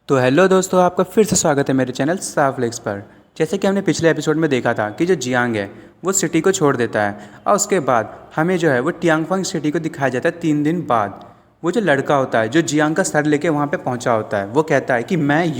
तो हेलो दोस्तों, आपका फिर से स्वागत है मेरे चैनल साफ्लेक्स पर। जैसे कि हमने पिछले एपिसोड में देखा था कि जो जियांग है वो सिटी को छोड़ देता है और उसके बाद हमें जो है वो टियांगफंग सिटी को दिखाया जाता है 3 दिन बाद। वो जो लड़का होता है जो जियांग का सर लेके वहाँ पे पहुँचा होता है वो कहता है कि मैं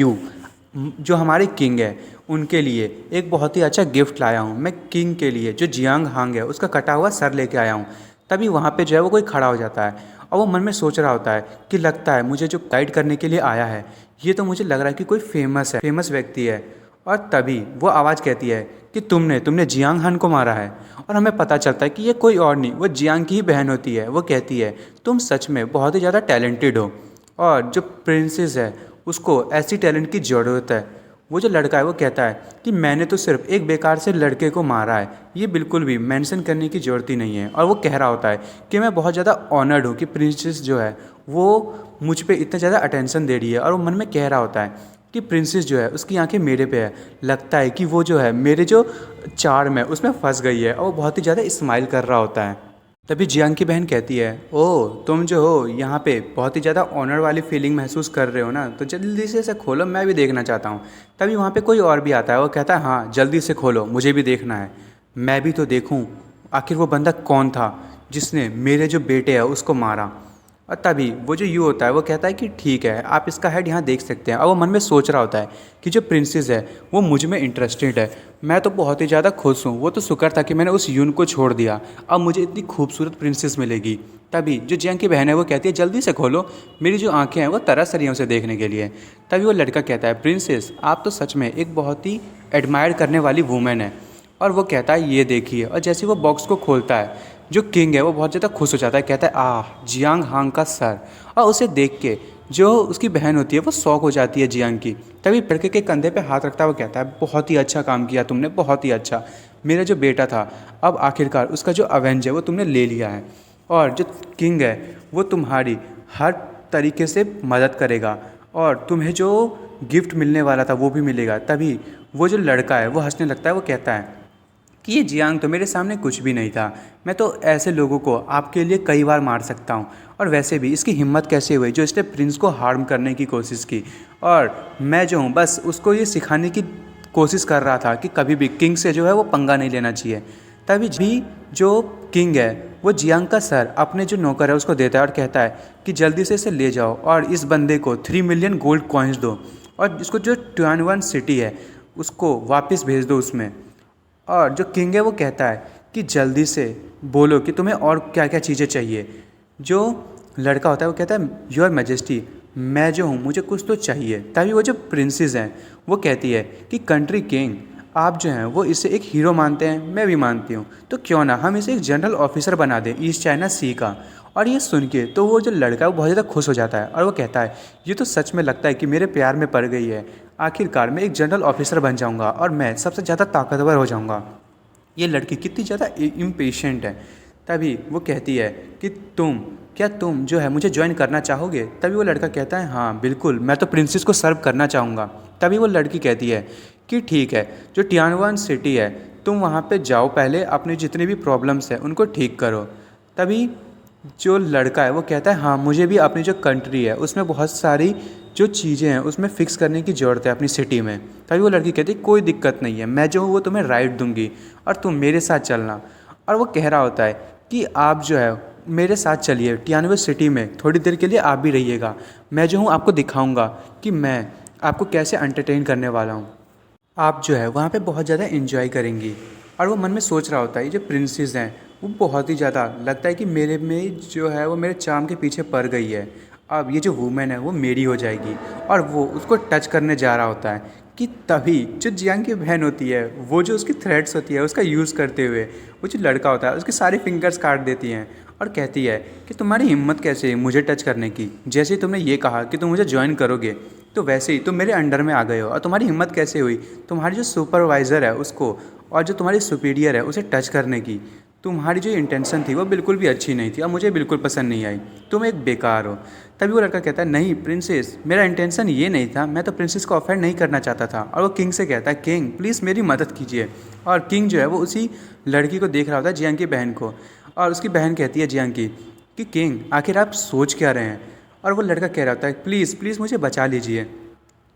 जो हमारे किंग है उनके लिए एक बहुत ही अच्छा गिफ्ट लाया हूँ। मैं किंग के लिए जो जियांग हांग है उसका कटा हुआ सर लेके आया हूँ। तभी वहाँ पे जो है वो कोई खड़ा हो जाता है और वो मन में सोच रहा होता है कि लगता है मुझे जो गाइड करने के लिए आया है ये तो मुझे लग रहा है कि कोई फेमस व्यक्ति है। और तभी वो आवाज़ कहती है कि तुमने जियांग हान को मारा है। और हमें पता चलता है कि ये कोई और नहीं, वो जियांग की ही बहन होती है। वो कहती है तुम सच में बहुत ही ज़्यादा टैलेंटेड हो और जो प्रिंसेस है उसको ऐसी टैलेंट की ज़रूरत है। वो जो लड़का है वो कहता है कि मैंने तो सिर्फ एक बेकार से लड़के को मारा है, ये बिल्कुल भी मेंशन करने की ज़रूरत ही नहीं है। और वो कह रहा होता है कि मैं बहुत ज़्यादा ऑनर्ड हूँ कि प्रिंसेस जो है वो मुझ पे इतना ज़्यादा अटेंशन दे रही है। और वो मन में कह रहा होता है कि प्रिंसेस जो है उसकी आंखें मेरे पे है, लगता है कि वो जो है मेरे जो चार्म है उसमें फंस गई है। और वो बहुत ही ज़्यादा स्माइल कर रहा होता है। तभी जियांग की बहन कहती है, ओह तुम जो हो यहाँ पे बहुत ही ज़्यादा ऑनर वाली फीलिंग महसूस कर रहे हो ना, तो जल्दी से इसे खोलो, मैं भी देखना चाहता हूँ। तभी वहाँ पे कोई और भी आता है, वो कहता है हाँ जल्दी से खोलो, मुझे भी देखना है, मैं भी तो देखूँ आखिर वो बंदा कौन था जिसने मेरे जो बेटे है उसको मारा। और तभी वो जो होता है वो कहता है कि ठीक है आप इसका हेड यहाँ देख सकते हैं। और वो मन में सोच रहा होता है कि जो प्रिंसेस है वो मुझ में इंटरेस्टेड है, मैं तो बहुत ही ज़्यादा खुश हूँ। वो तो शुक्र था कि मैंने उस यून को छोड़ दिया, अब मुझे इतनी खूबसूरत प्रिंसेस मिलेगी। तभी जो जियांग की बहन है वो कहती है जल्दी से खोलो, मेरी जो आंखें हैं वो तरस रही हैं उसे देखने के लिए। तभी वो लड़का कहता है प्रिंसेस आप तो सच में एक बहुत ही एडमायर करने वाली वूमेन है। और वो कहता है ये देखिए। और जैसे वो बॉक्स को खोलता है जो किंग है वो बहुत ज़्यादा खुश हो जाता है, कहता है आह जियांग हांग का सर। और उसे देख के जो उसकी बहन होती है वो शौक हो जाती है जियांग की। तभी लड़के के कंधे पे हाथ रखता है, वो कहता है बहुत ही अच्छा काम किया तुमने, बहुत ही अच्छा। मेरा जो बेटा था अब आखिरकार उसका जो अवेंज है वो तुमने ले लिया है और जो किंग है वो तुम्हारी हर तरीके से मदद करेगा और तुम्हें जो गिफ्ट मिलने वाला था वो भी मिलेगा। तभी वो जो लड़का है वो हंसने लगता है, वो कहता है कि ये जियांग तो मेरे सामने कुछ भी नहीं था, मैं तो ऐसे लोगों को आपके लिए कई बार मार सकता हूँ। और वैसे भी इसकी हिम्मत कैसे हुई जो इसने प्रिंस को हार्म करने की कोशिश की। और मैं जो हूँ बस उसको ये सिखाने की कोशिश कर रहा था कि कभी भी किंग से जो है वो पंगा नहीं लेना चाहिए। तभी भी जो किंग है वो जियांग का सर अपने जो नौकर है उसको देता है और कहता है कि जल्दी से इसे ले जाओ और इस बंदे को 3 मिलियन गोल्ड कॉइन्स दो और इसको जो ट्वेंटी सिटी है उसको वापस भेज दो उसमें। और जो किंग है वो कहता है कि जल्दी से बोलो कि तुम्हें और क्या क्या चीज़ें चाहिए। जो लड़का होता है वो कहता है योर मैजेस्टी मैं जो हूँ मुझे कुछ तो चाहिए। तभी वो जो प्रिंसेस हैं वो कहती है कि कंट्री किंग आप जो हैं वो इसे एक हीरो मानते हैं, मैं भी मानती हूँ, तो क्यों ना हम इसे एक जनरल ऑफिसर बना दें ईस्ट चाइना सी का। और ये सुन के तो वो जो लड़का है वो बहुत ज़्यादा खुश हो जाता है और वो कहता है ये तो सच में लगता है कि मेरे प्यार में पड़ गई है, आखिरकार मैं एक जनरल ऑफिसर बन जाऊंगा और मैं सबसे ज़्यादा ताकतवर हो जाऊंगा। ये लड़की कितनी ज़्यादा इम्पेशेंट है। तभी वो कहती है कि क्या तुम जो है मुझे ज्वाइन करना चाहोगे। तभी वो लड़का कहता है हाँ बिल्कुल, मैं तो प्रिंसेस को सर्व करना चाहूँगा। तभी वो लड़की कहती है कि ठीक है जो टियानवान सिटी है तुम वहाँ पे जाओ, पहले अपनी जितनी भी प्रॉब्लम्स हैं उनको ठीक करो। तभी जो लड़का है वो कहता है हाँ मुझे भी अपनी जो कंट्री है उसमें बहुत सारी जो चीज़ें हैं उसमें फ़िक्स करने की ज़रूरत है अपनी सिटी में। तभी वो लड़की कहती है कोई दिक्कत नहीं है, मैं जो हूँ वो तुम्हें राइड दूंगी और तुम मेरे साथ चलना। और वो कह रहा होता है कि आप जो है मेरे साथ चलिए टियानवे सिटी में, थोड़ी देर के लिए आप भी रहिएगा, मैं जो हूँ आपको दिखाऊँगा कि मैं आपको कैसे एंटरटेन करने वाला हूँ, आप जो है वहाँ पे बहुत ज़्यादा इन्जॉय करेंगी। और वो मन में सोच रहा होता है ये जो प्रिंसेस हैं वो बहुत ही ज़्यादा लगता है कि मेरे में जो है वो मेरे चार्म के पीछे पड़ गई है, अब ये जो वूमेन है वो मेरी हो जाएगी। और वो उसको टच करने जा रहा होता है कि तभी जो जियांग की बहन होती है वो जो उसकी थ्रेड्स होती है उसका यूज़ करते हुए वो जो लड़का होता है उसके सारे फिंगर्स काट देती हैं और कहती है कि तुम्हारी हिम्मत कैसे है मुझे टच करने की, जैसे ही तुमने ये कहा कि तुम मुझे ज्वाइन करोगे तो वैसे ही तुम मेरे अंडर में आ गए हो, और तुम्हारी हिम्मत कैसे हुई तुम्हारी जो सुपरवाइज़र है उसको और जो तुम्हारी सुपीरियर है उसे टच करने की। तुम्हारी जो इंटेंशन थी वो बिल्कुल भी अच्छी नहीं थी और मुझे बिल्कुल पसंद नहीं आई, तुम एक बेकार हो। तभी वो लड़का कहता है नहीं प्रिंसेस मेरा इंटेंशन ये नहीं था, मैं तो प्रिंसेस को ऑफेंड नहीं करना चाहता था। और वो किंग से कहता है किंग प्लीज़ मेरी मदद कीजिए। और किंग जो है वो उसी लड़की को देख रहा होता है जियांग की बहन को, और उसकी बहन कहती है जियांग की कि किंग आखिर आप सोच क्या रहे हैं। और वो लड़का कह रहा होता है प्लीज़ प्लीज़ मुझे बचा लीजिए।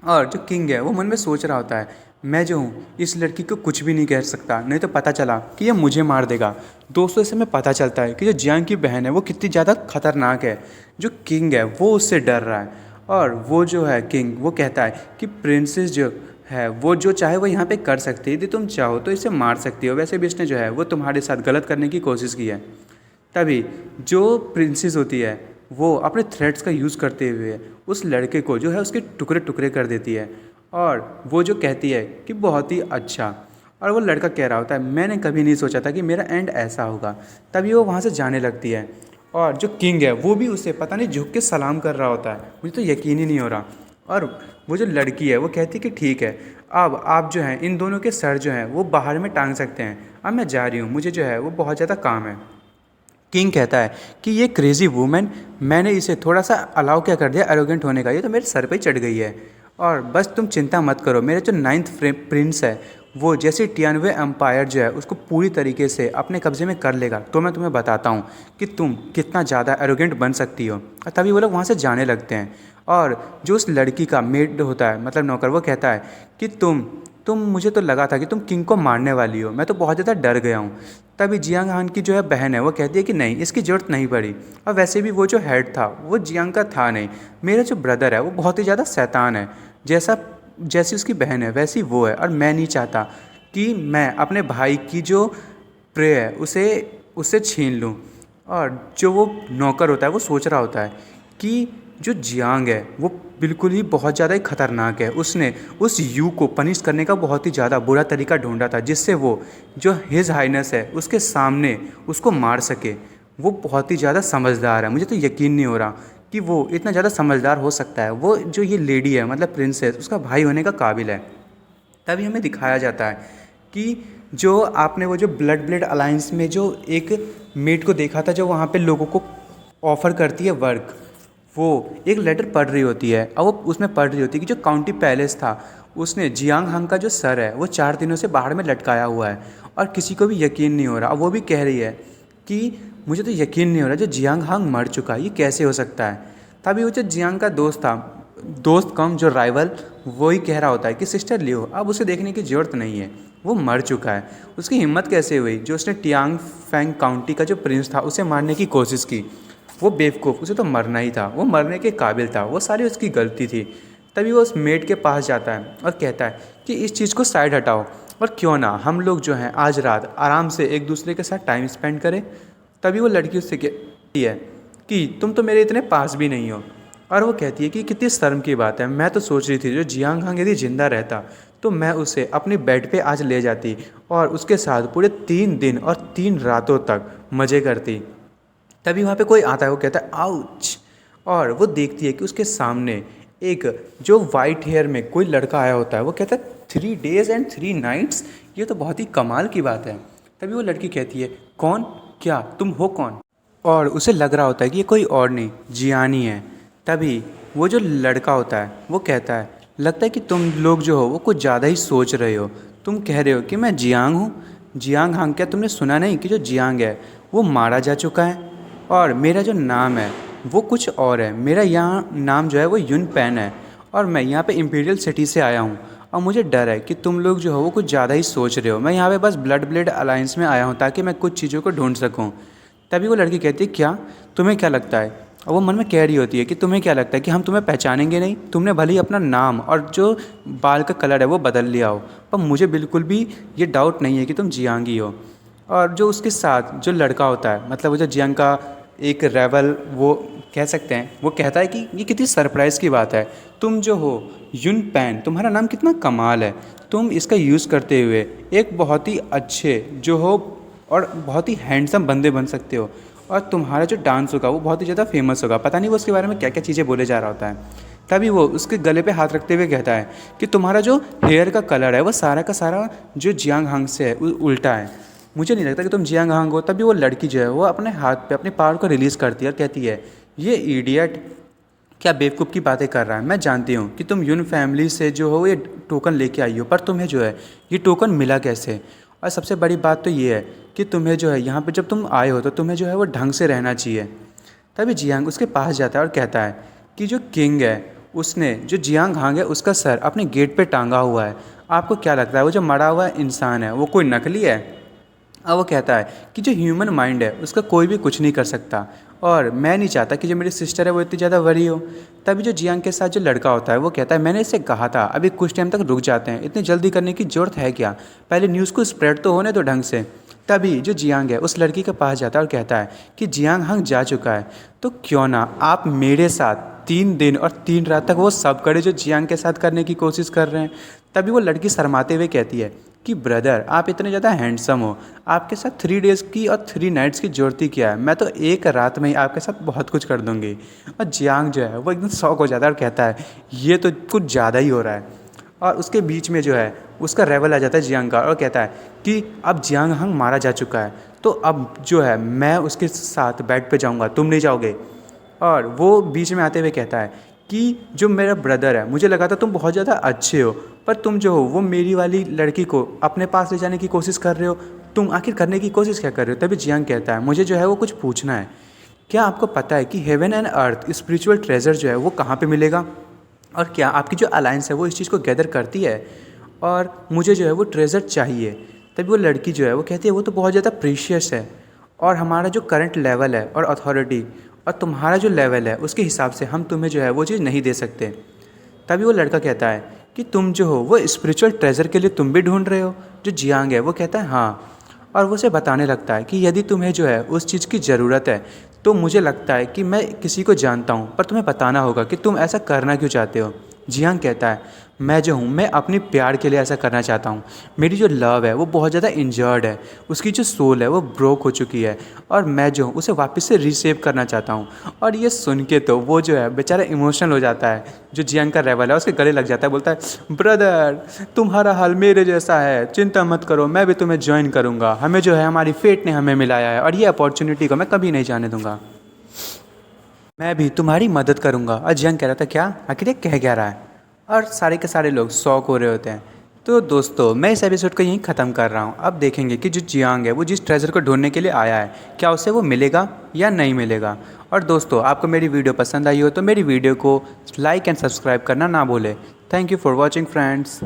और जो किंग है वो मन में सोच रहा होता है, मैं जो हूँ इस लड़की को कुछ भी नहीं कह सकता, नहीं तो पता चला कि ये मुझे मार देगा। दोस्तों इससे हमें पता चलता है कि जो जियांग की बहन है वो कितनी ज़्यादा खतरनाक है। जो किंग है वो उससे डर रहा है, और वो जो है किंग वो कहता है कि प्रिंसेस जो है वो जो चाहे वो यहाँ पे कर सकती है, यदि तुम चाहो तो इसे मार सकती हो, वैसे भी इसने जो है वो तुम्हारे साथ गलत करने की कोशिश की है। तभी जो प्रिंसेस होती है वो अपने थ्रेड्स का यूज़ करते हुए उस लड़के को जो है उसके टुकड़े टुकड़े कर देती है, और वो जो कहती है कि बहुत ही अच्छा। और वो लड़का कह रहा होता है, मैंने कभी नहीं सोचा था कि मेरा एंड ऐसा होगा। तभी वो वहाँ से जाने लगती है, और जो किंग है वो भी उसे पता नहीं झुक के सलाम कर रहा होता है। मुझे तो यकीन ही नहीं हो रहा। और वो जो लड़की है वो कहती है कि ठीक है, अब आप जो हैं इन दोनों के सर जो हैं वो बाहर में टांग सकते हैं, अब मैं जा रही हूँ, मुझे जो है वो बहुत ज़्यादा काम है। किंग कहता है कि ये क्रेज़ी वूमेन, मैंने इसे थोड़ा सा अलाउ क्या कर दिया एरोगेंट होने का, ये तो मेरे सर पे चढ़ गई है। और बस तुम चिंता मत करो, मेरे जो नाइन्थ प्रिंस है वो जैसे टियानवे एम्पायर जो है उसको पूरी तरीके से अपने कब्ज़े में कर लेगा, तो मैं तुम्हें बताता हूँ कि तुम कितना ज़्यादा एरोगेंट बन सकती हो। और तभी वो लोग वहाँ से जाने लगते हैं, और जो उस लड़की का मेड होता है मतलब नौकर, वो कहता है कि तुम मुझे तो लगा था कि तुम किंग को मारने वाली हो, मैं तो बहुत ज़्यादा डर गया हूँ। तभी जियांग हान की जो है बहन है वो कहती है कि नहीं, इसकी ज़रूरत नहीं पड़ी, और वैसे भी वो जो हेड था वो जियांग का था नहीं, मेरा जो ब्रदर है वो बहुत ही ज़्यादा शैतान है, जैसी उसकी बहन है वैसी वो है, और मैं नहीं चाहता कि मैं अपने भाई की जो प्रे है उसे उससे छीन लूँ। और जो वो नौकर होता है वो सोच रहा होता है कि जो जियांग है वो बिल्कुल ही बहुत ज़्यादा ही खतरनाक है, उसने उस यू को पनिश करने का बहुत ही ज़्यादा बुरा तरीका ढूंढा था जिससे वो जो हिज हाइनेस है उसके सामने उसको मार सके। वो बहुत ही ज़्यादा समझदार है, मुझे तो यकीन नहीं हो रहा कि वो इतना ज़्यादा समझदार हो सकता है। वो जो ये लेडी है मतलब प्रिंसेस, उसका भाई होने का काबिल है। तभी हमें दिखाया जाता है कि जो आपने वो जो ब्लड अलायंस में जो एक मेट को देखा था जो वहाँ पे लोगों को ऑफ़र करती है वर्क, वो एक लेटर पढ़ रही होती है, और वो उसमें पढ़ रही होती है कि जो काउंटी पैलेस था उसने जियांग हांग का जो सर है वो 4 दिनों से बाहर में लटकाया हुआ है, और किसी को भी यकीन नहीं हो रहा। और वो भी कह रही है कि मुझे तो यकीन नहीं हो रहा जो जियांग हांग मर चुका है, ये कैसे हो सकता है। तभी वो जो जियांग का दोस्त था, दोस्त कम जो राइवल, वही कह रहा होता है कि सिस्टर लियो, अब उसे देखने की ज़रूरत नहीं है, वो मर चुका है। उसकी हिम्मत कैसे हुई जो उसने टियांग फैंग काउंटी का जो प्रिंस था उसे मारने की कोशिश की। वो बेवकूफ़, उसे तो मरना ही था, वो मरने के काबिल था, वो सारी उसकी गलती थी। तभी वो उस मेड के पास जाता है और कहता है कि इस चीज़ को साइड हटाओ, और क्यों ना हम लोग जो हैं आज रात आराम से एक दूसरे के साथ टाइम स्पेंड करें। तभी वो लड़की उससे कहती है कि तुम तो मेरे इतने पास भी नहीं हो। और वो कहती है कि कितनी शर्म की बात है, मैं तो सोच रही थी जो जियांग हांग यदि ज़िंदा रहता तो मैं उसे अपने बेड पे आज ले जाती और उसके साथ पूरे 3 दिन और 3 रातों तक मज़े करती। तभी वहाँ पे कोई आता है, वो कहता है आउच, और वो देखती है कि उसके सामने एक जो वाइट हेयर में कोई लड़का आया होता है। वो कहता है 3 days and 3 nights, ये तो बहुत ही कमाल की बात है। तभी वो लड़की कहती है कौन, क्या तुम हो कौन। और उसे लग रहा होता है कि ये कोई और नहीं जियानी है। तभी वो जो लड़का होता है वो कहता है लगता है कि तुम लोग जो हो वो कुछ ज़्यादा ही सोच रहे हो, तुम कह रहे हो कि मैं जियांग हूँ, जियांग हांग, क्या तुमने सुना नहीं कि जो जियांग है वो मारा जा चुका है, और मेरा जो नाम है वो कुछ और है, मेरा यहाँ नाम जो है वो युन पैन है, और मैं यहाँ पे इम्पीरियल सिटी से आया हूँ, और मुझे डर है कि तुम लोग जो हो वो कुछ ज़्यादा ही सोच रहे हो। मैं यहाँ पे बस ब्लड अलायंस में आया हूँ ताकि मैं कुछ चीज़ों को ढूंढ सकूँ। तभी वो लड़की कहती है क्या, तुम्हें क्या लगता है, और वो मन में कह रही होती है कि तुम्हें क्या लगता है कि हम तुम्हें पहचानेंगे नहीं, तुमने भले ही अपना नाम और जो बाल का कलर है वो बदल लिया हो, पर मुझे बिल्कुल भी ये डाउट नहीं है कि तुम जियांगी हो। और जो उसके साथ जो लड़का होता है मतलब वो जो जियांग का एक रेवल वो कह सकते हैं, वो कहता है कि ये कितनी सरप्राइज़ की बात है, तुम जो हो युन पैन, तुम्हारा नाम कितना कमाल है, तुम इसका यूज़ करते हुए एक बहुत ही अच्छे जो हो और बहुत ही हैंडसम बंदे बन सकते हो, और तुम्हारा जो डांस होगा वो बहुत ही ज़्यादा फेमस होगा। पता नहीं वो उसके बारे में क्या क्या चीज़ें बोले जा रहा होता है। तभी वो उसके गले पे हाथ रखते हुए कहता है कि तुम्हारा जो हेयर का कलर है वो सारा का सारा जो जियांग हांग से है उल्टा है, मुझे नहीं लगता कि तुम जियांग हांग हो। तभी वो लड़की जो है वो अपने हाथ पे अपने पावर को रिलीज़ करती है और कहती है ये इडियट क्या बेवकूफ़ की बातें कर रहा है, मैं जानती हूँ कि तुम यून फैमिली से जो हो ये टोकन लेके आई हो, पर तुम्हें जो है ये टोकन मिला कैसे। और सबसे बड़ी बात तो ये है कि तुम्हें जो है यहाँ पे जब तुम आए हो तो तुम्हें जो है वो ढंग से रहना चाहिए। तभी जियांग उसके पास जाता है और कहता है कि जो किंग है उसने जो जियांग हांग है उसका सर अपने गेट पे टांगा हुआ है। आपको क्या लगता है वो जो मरा हुआ इंसान है वो कोई नकली है? अब वो कहता है कि जो ह्यूमन माइंड है उसका कोई भी कुछ नहीं कर सकता, और मैं नहीं चाहता कि जो मेरी सिस्टर है वो इतनी ज़्यादा वरी हो। तभी जो जियांग के साथ जो लड़का होता है वो कहता है मैंने इससे कहा था अभी कुछ टाइम तक रुक जाते हैं, इतनी जल्दी करने की ज़रूरत है क्या, पहले न्यूज़ को स्प्रेड तो होने दो ढंग से। तभी जो जियांग है उस लड़की के पास जाता है और कहता है कि जियांग हांग जा चुका है, तो क्यों ना आप मेरे साथ 3 दिन और 3 रात तक वो सब करे जो जियांग के साथ करने की कोशिश कर रहे हैं। तभी वो लड़की शर्माते हुए कहती है कि ब्रदर आप इतने ज़्यादा हैंडसम हो, आपके साथ 3 डेज़ की और 3 नाइट्स की ज़रूरत ही क्या है, मैं तो एक रात में ही आपके साथ बहुत कुछ कर दूंगी। और जियांग जो है वो एकदम शौक हो जाता है और कहता है ये तो कुछ ज़्यादा ही हो रहा है। और उसके बीच में जो है उसका रेवल आ जाता है जियांग का और कहता है कि अब जियांग हांग मारा जा चुका है, तो अब जो है मैं उसके साथ बेड पे जाऊंगा, तुम नहीं जाओगे। और वो बीच में आते हुए कहता है कि जो मेरा ब्रदर है मुझे लगा था तुम बहुत ज़्यादा अच्छे हो, पर तुम जो हो वो मेरी वाली लड़की को अपने पास ले जाने की कोशिश कर रहे हो, तुम आखिर करने की कोशिश क्या कर रहे हो। तभी जियांग कहता है मुझे जो है वो कुछ पूछना है, क्या आपको पता है कि heaven and earth spiritual treasure जो है वो कहाँ पे मिलेगा, और क्या आपकी जो अलायंस है वो इस चीज़ को गैदर करती है, और मुझे जो है वो ट्रेजर चाहिए। तभी वो लड़की जो है वो कहती है वो तो बहुत ज़्यादा प्रीशियस है, और हमारा जो करंट लेवल है और अथॉरिटी और तुम्हारा जो लेवल है उसके हिसाब से हम तुम्हें जो है वो चीज़ नहीं दे सकते। तभी वो लड़का कहता है कि तुम जो हो वो स्पिरिचुअल ट्रेजर के लिए तुम भी ढूंढ रहे हो। जो जियांग है वो कहता है हाँ, और वो उसे बताने लगता है कि यदि तुम्हें जो है उस चीज़ की ज़रूरत है तो मुझे लगता है कि मैं किसी को जानता हूँ, पर तुम्हें बताना होगा कि तुम ऐसा करना क्यों चाहते हो। जियांग कहता है मैं जो हूँ मैं अपने प्यार के लिए ऐसा करना चाहता हूँ, मेरी जो लव है वो बहुत ज़्यादा इंजर्ड है, उसकी जो सोल है वो ब्रोक हो चुकी है, और मैं जो हूँ उसे वापस से रीसेव करना चाहता हूँ। और ये सुन के तो वो जो है बेचारा इमोशनल हो जाता है, जो जियांग का रेवल है उसके गले लग जाता है, बोलता है ब्रदर तुम्हारा हाल मेरे जैसा है, चिंता मत करो मैं भी तुम्हें ज्वाइन करूँगा, हमें जो है हमारी फेट ने हमें मिलाया है और ये अपॉर्चुनिटी को मैं कभी नहीं जाने दूँगा, मैं भी तुम्हारी मदद करूँगा। और जियांग कह रहा था क्या आखिर ये कह क्या रहा है, और सारे के सारे लोग शौक हो रहे होते हैं। तो दोस्तों मैं इस एपिसोड को यहीं ख़त्म कर रहा हूँ। अब देखेंगे कि जो जियांग है वो जिस ट्रेजर को ढूंढने के लिए आया है क्या उसे वो मिलेगा या नहीं मिलेगा। और दोस्तों आपको मेरी वीडियो पसंद आई हो तो मेरी वीडियो को लाइक एंड सब्सक्राइब करना ना भूलें। Thank you for watching friends.